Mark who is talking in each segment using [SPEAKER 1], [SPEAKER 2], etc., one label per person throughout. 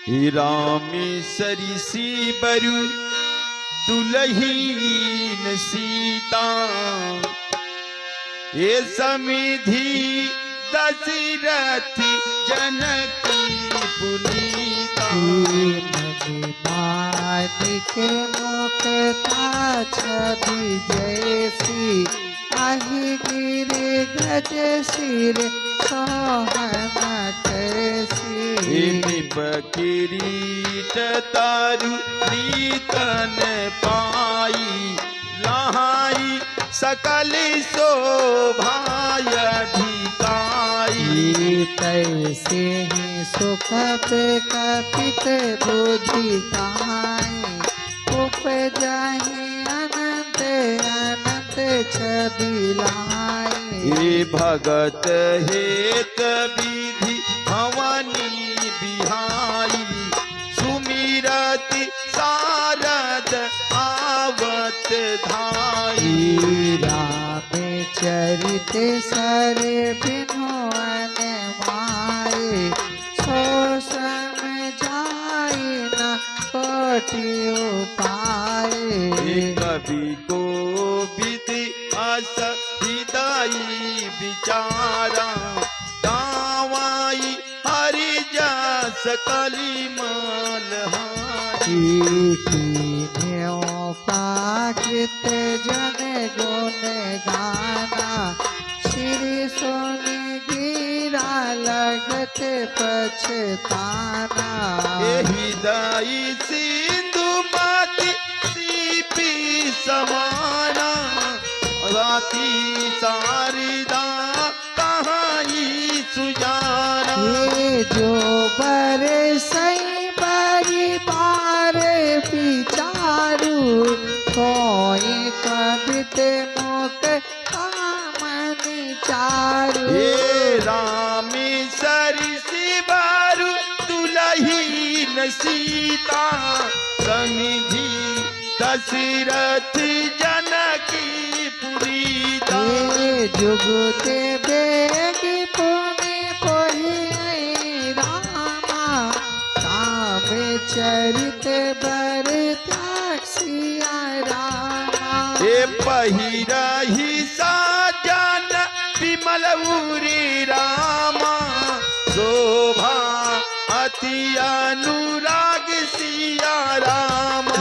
[SPEAKER 1] रामी सरिसी बरु दुलहीन सीता ये समिधि दशरथ जनकी पुनीता।
[SPEAKER 2] मानिक मुक्ता छवि जैसी आहि गिरे गज सिर सोहन कैसी।
[SPEAKER 1] निप किरीट तारु नीतन पाई लहाई सकल शोभाय धिकाई।
[SPEAKER 2] तैसे ही सुखत कपित बुद्धि कहाई उपजाहि अनंत अनंत छवि लाई।
[SPEAKER 1] भगत हेत विधि भवानी बिहाई सुमिरति सारद आवत धाई।
[SPEAKER 2] राम चरित सर बिनुअन माए सो समझाई न कोटि उपाय।
[SPEAKER 1] कवि को विधि अस हृदयी विचारा गावाई हरि जस कलिमल
[SPEAKER 2] प्राकृत जन गुण गाना श्री सोनी गिरा लगत पछताना।
[SPEAKER 1] हृदय सिंधु मति सीपी समाना राती सारिदा कहाई सुजाना।
[SPEAKER 2] ये जो बर सई बारी बार विचारू कोई कवित मुख कामनि चारु।
[SPEAKER 1] हे रामी सरिसी बरु दुलहीन सीता समिधि दशरथ जनकी पुनीता।
[SPEAKER 2] जुगते बेगी पुनि पोहि रामा काम चरित बर त्यागसिया रामा।
[SPEAKER 1] पहिरहि साजन विमल उरी रामा शोभा अति अनुराग सिया रामा।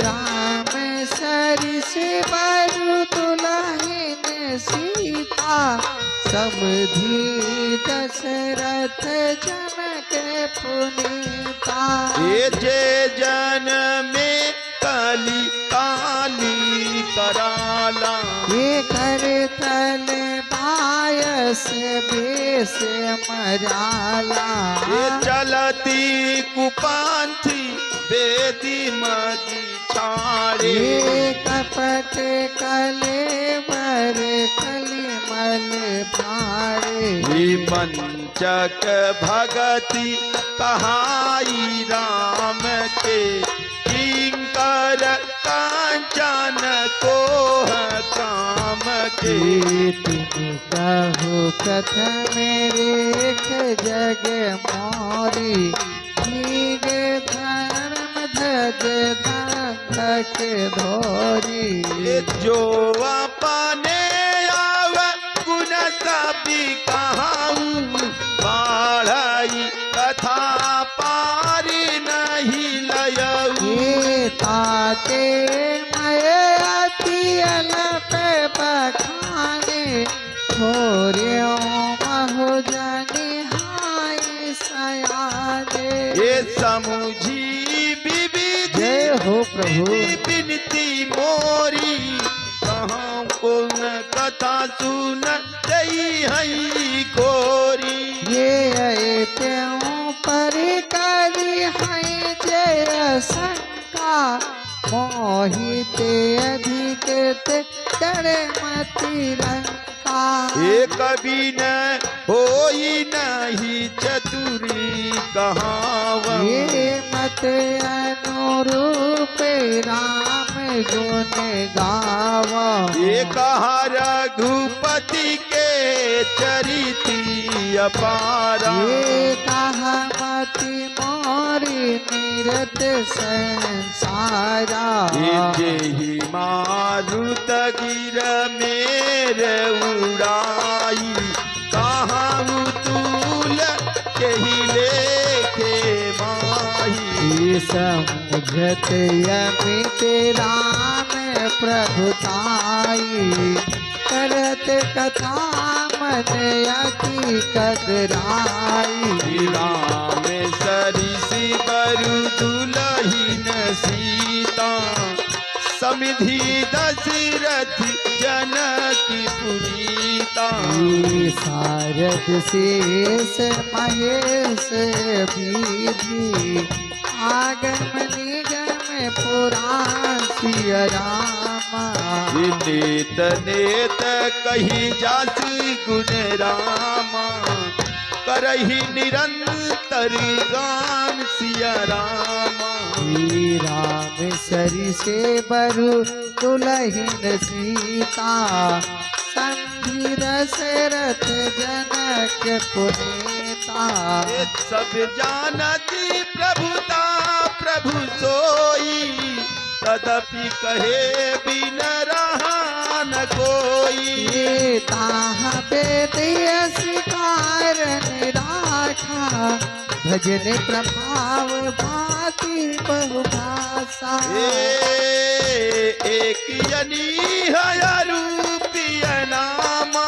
[SPEAKER 2] राम सरिस बरु दुलहीन सीता समधि दशरथ जनक पुनीता।
[SPEAKER 1] जे जन में कली काली कराला
[SPEAKER 2] ये कर तल बायस बेस मराला।
[SPEAKER 1] चलती कुपांथी बेदी मदी छाड़े।
[SPEAKER 2] ये कपट कले बर कलिमल भाड़े।
[SPEAKER 1] पंचक भगति कहाई राम के किंकर कांचन को काम के।
[SPEAKER 2] तुम कहु प्रथम रेख जग मोरी भीग धर्म धज धक धोरी।
[SPEAKER 1] जो अपने आव गुण सभी कहाऊं बाढ़ई कथा पार नहीं लयऊ।
[SPEAKER 2] ताते मैं अति अल्प बखाने थोरियो महु जाने हाय सयाने।
[SPEAKER 1] समुझी विविध
[SPEAKER 2] जय हो प्रभु
[SPEAKER 1] विनती मोरी कहाँ को न कथा सुन दई हई खोरी।
[SPEAKER 2] ये त्यों पर करी है जय शंका मोहित अधिक डर मति लंका।
[SPEAKER 1] कभी न होई नहीं चतुरी कहावा।
[SPEAKER 2] ये मत अनुरूप राम गुण गावा।
[SPEAKER 1] कहा रघुपति के चरिती अपारा।
[SPEAKER 2] ये कहा मति मोर निरत संसारा
[SPEAKER 1] जेहि मारुत गिर मेरे उड़ाई कहाँ तूल केहि लेखे माही
[SPEAKER 2] समुझत अमित राम प्रभुताई करत कथा मन अति कदराई
[SPEAKER 1] राम सरिसी बरु दुलहीन सीता समिधि दशरथ जनक पुनीता
[SPEAKER 2] सारद शेष महेश विधि आगम निगम पुराण सिय रामा
[SPEAKER 1] नेत नेत कही जास गुण रामा करही निरंतर गान सिया रामा
[SPEAKER 2] राम सरि से बरु दुलहिन सीता संधि दशरथ जनक पुनीता
[SPEAKER 1] ये सब जानत प्रभुता प्रभु सोई तदपि कहे बिन रहा न कोई
[SPEAKER 2] ये ताह वेद स्वीकार राखा भजन प्रभाव भाति बहुभाषा
[SPEAKER 1] एक यनी है रूपिय नामा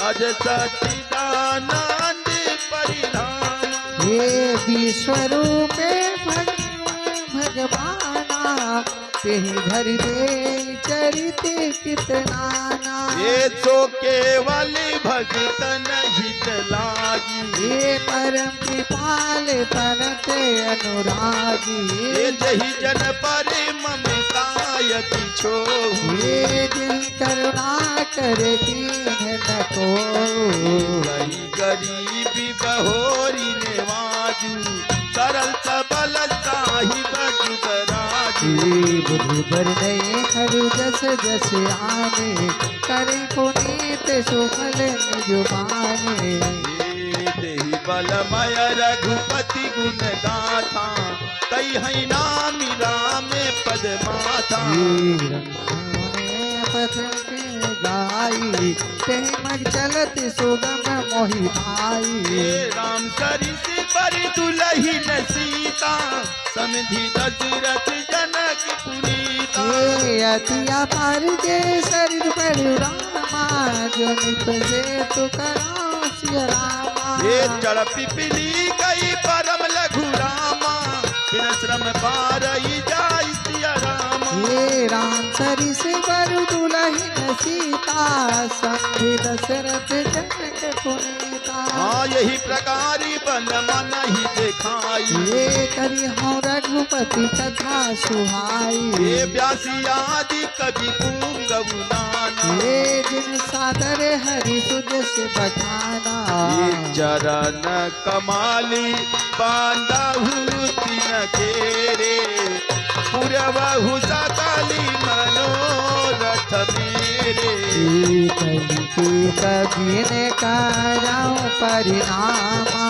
[SPEAKER 1] अज सच्चिदानंद परिणाम
[SPEAKER 2] ये विश्वरूपे भगवाना तेहि धरि दे चरित कितनाना
[SPEAKER 1] ये तो केवल भगतन हित लागी
[SPEAKER 2] ये परम कृपाल परत अनुरागी
[SPEAKER 1] ये जहि जन पर ममतायति छो
[SPEAKER 2] ये जिहि करुणा कर दीन न को
[SPEAKER 1] गई गरीबी बहोरी नेवाजू सरल सबल साहिब जुगराजू
[SPEAKER 2] बुधुबर नये हरु जस जस आने करे पुनीत सुफल निजुबाने
[SPEAKER 1] देहि बलमय रघुपति गुण गाथा तई है नाम राम पद माथा
[SPEAKER 2] गाई तेहि मग चलत सुगम मोहि भाई
[SPEAKER 1] राम सरिस पर दुलहीन सीता समधि दशरथ जनक पुनीता
[SPEAKER 2] अतिया पर जे शरीर पर रामा जो निपजे तु करा सिय रामा
[SPEAKER 1] ये चढ़ पिपली गई परम लघु रामा बिन श्रम पारई जाई सिया रामा
[SPEAKER 2] ये राम सरि से बरु दुलहिन सीता संधि दशरथ जनक पुनीता
[SPEAKER 1] हाँ यही प्रकारी बल मन ही दिखाई
[SPEAKER 2] ये करी हो रघुपति कथा सुहाई
[SPEAKER 1] ये व्यासी आदि कवि पुंगव नाना
[SPEAKER 2] ये जिन सादर हरि सुध से बखाना
[SPEAKER 1] ये चरण कमाली बांधहु तिन केरे पुरवहु सकली मनोरथ मेरे
[SPEAKER 2] कभी ने कराऊं परिणामा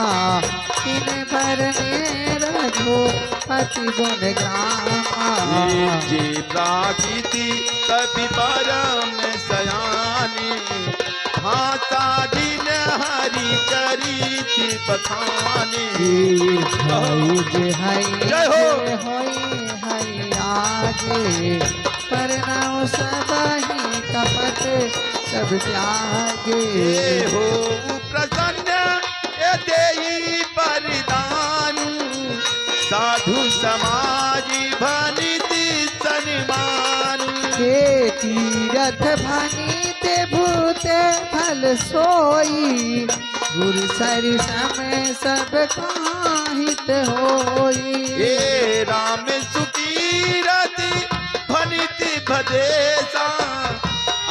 [SPEAKER 2] किन भरने रघुपति गुण ग्रामा
[SPEAKER 1] जे प्राकृति कवि परम सयानी भाषा जिन हरि चरित बखानी जय हो।
[SPEAKER 2] आगे परनाम सब ही कपट सब त्यागे
[SPEAKER 1] ये हो प्रसन्न ये देई परिदानु साधु समाज भनित सन्मानु
[SPEAKER 2] के तीरथ भनीते भूते फल सोई गुरु सरि समय सब काहित होई
[SPEAKER 1] ये राम सुकीरत भनित भदेसा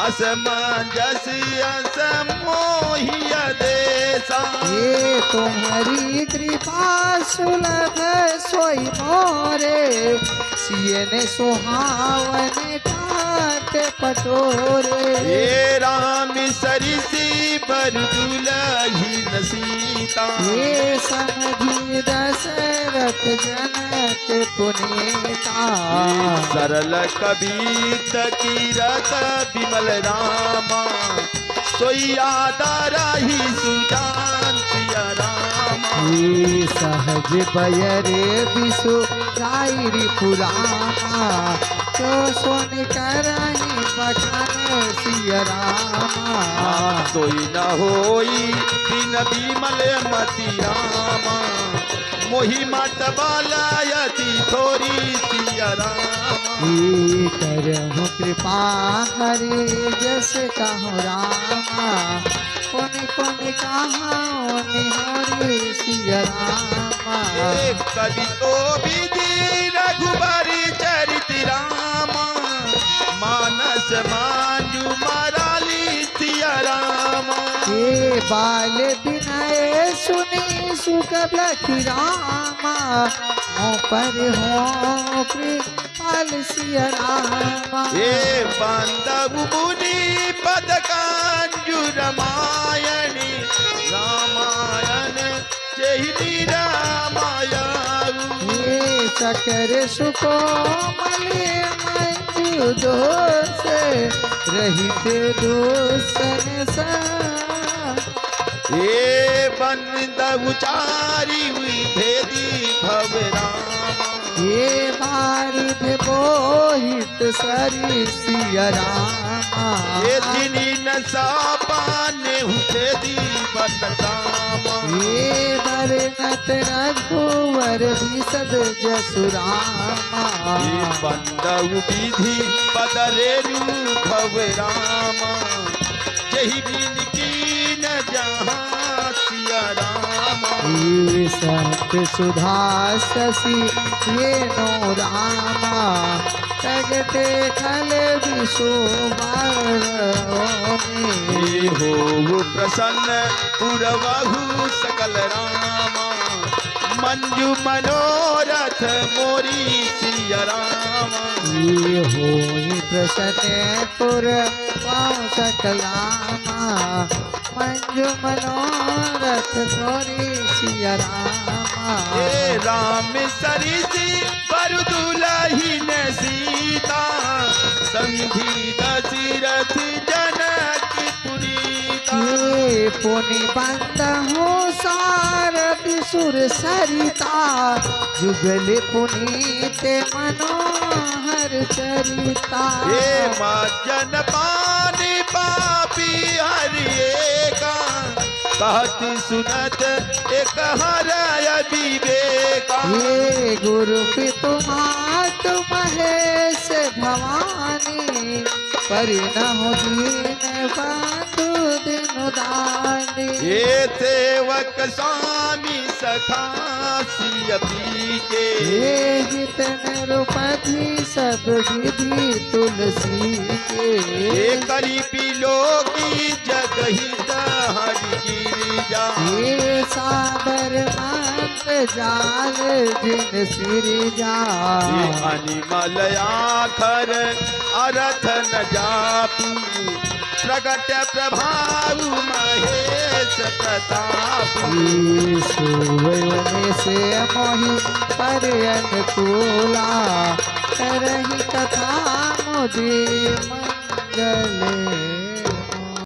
[SPEAKER 1] असमंजस असमोहिय देसा
[SPEAKER 2] ये तुम्हारी कृपा सुलभ सोई मोरे सियन सुहावन ठाट पटोरे
[SPEAKER 1] ये राम सरिसी बर दुलहीन सीता
[SPEAKER 2] ये समझी दशरथ मनोरथ जनक पुनीता
[SPEAKER 1] सरल कबीत कीरत विमल रामा सोई आदरहि सुजान सिया रामा
[SPEAKER 2] ये सहज बयरे विसु रायरी पुरामा तो सुन करहि बखान सिया रामा
[SPEAKER 1] सोई न होई बिन विमल मति रामा मोहि मत बालायति थोरी सिया रामा
[SPEAKER 2] ये करहु कृपा हरि जस कहु रामा पुनि पुनि कहाओ निहारी सिया रामा
[SPEAKER 1] एक कवि तो विधि रघुबरी चरित रामा मानस मांजू मराली सिया रामा
[SPEAKER 2] ये बाल बिनय सुनी सुख लखी रामा मों पर हो कृपाल सिया रामा
[SPEAKER 1] ये बांधव मुनि पद कांजू रामायणी रामायण चेहिनी रामायण
[SPEAKER 2] ये चकर सुको मले मंजू दोष रहित दोसन सा
[SPEAKER 1] ये बंदव चारी हुई भेदी भव रामा
[SPEAKER 2] ये बारिध बोहित सरी सिया रामा
[SPEAKER 1] ये जिनी न सापाने हुते दी बदनामा
[SPEAKER 2] ये बरनत रघुवर विशद जसु रामा
[SPEAKER 1] ये बंदव विधि बदरेनु भव रामा जही बिन की न जहाँ सिया रामा
[SPEAKER 2] ये संत सुधा शशि ये नो रामा तगटे खल विशोभार
[SPEAKER 1] ये हो प्रसन्न पुरवहु सकल रामा मंजू मनोरथ मोरी सिया रामा
[SPEAKER 2] ये होई प्रसन्न पुर पाँव सकलामा मंजू मनोरथ थोरी सिया रामा
[SPEAKER 1] हे राम सरिसी पर दुलही न सीता संधि दशरथ जनक पुरीता
[SPEAKER 2] ये पुनि बंद हो सारद सुर सरिता जुगल पुनीत मनोहर चरिता
[SPEAKER 1] हे माँ जन पानी पापी हरिएका कहती सुनत एक हरय विवेका
[SPEAKER 2] ये गुरु पितुमात महेश भवानी परिणह दीन बंधु दिन दानी
[SPEAKER 1] ये सेवक स्वामी सखा सिय पी के
[SPEAKER 2] ये हित निरुपधि सब विधि तुलसी के
[SPEAKER 1] ये करी पिलो की जगहित हरि गिरिजा
[SPEAKER 2] ये साबर मंत्र जाल जिन सिरजा
[SPEAKER 1] ये अनिमल आखर अरथ न जापू प्रगट प्रभाव महेश प्रताप
[SPEAKER 2] ये सोवने से मोहि पर अनुकूला करहि कथा मुदि मंगल